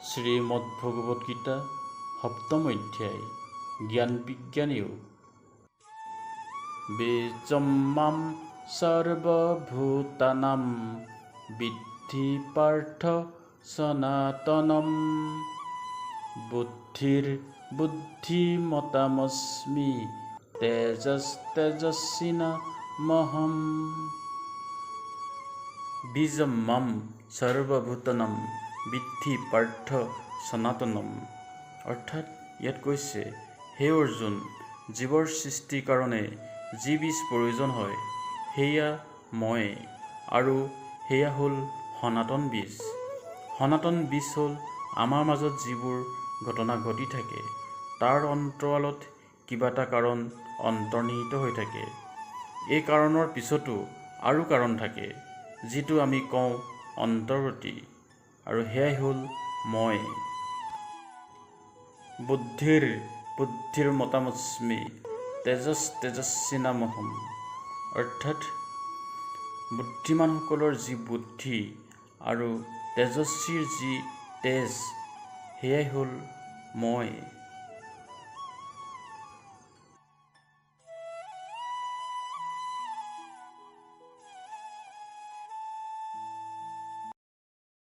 শ্ৰীমদ্ ভগৱতগীতা সপ্তম অধ্যায় জ্ঞান বিজ্ঞান যোগ। বীজম মাম সৰ্বভূতানাম বিদ্ধি পাৰ্থ সনাতনম বুদ্ধিৰ বুদ্ধিমতামস্মি তেজস্বিনামহম। বীজম মাম সৰ্বভূতানাম বিদ্ধি পাৰ্থ সনাতনম। অৰ্থাৎ ইয়াত কৈছে, হে অৰ্জুন, জীৱৰ সৃষ্টিৰ কাৰণে যি বীজ প্ৰয়োজন হয় সেয়া মই, আৰু সেয়া হ'ল সনাতন বীজ। সনাতন বীজ হ'ল আমাৰ মাজত যিবোৰ ঘটনা ঘটি থাকে তাৰ অন্তৰালত কিবা এটা কাৰণ অন্তৰ্নিহিত হৈ থাকে। এই কাৰণৰ পিছতো আৰু কাৰণ থাকে, যিটো আমি কওঁ অন্তৰ্গতি, আৰু সেয়াই হ'ল মই। বুদ্ধিৰ মতামস্মি তেজস্বিনামহম। অৰ্থাৎ বুদ্ধিমানসকলৰ যি বুদ্ধি আৰু তেজস্বীৰ যি তেজ, সেয়াই হ'ল মই।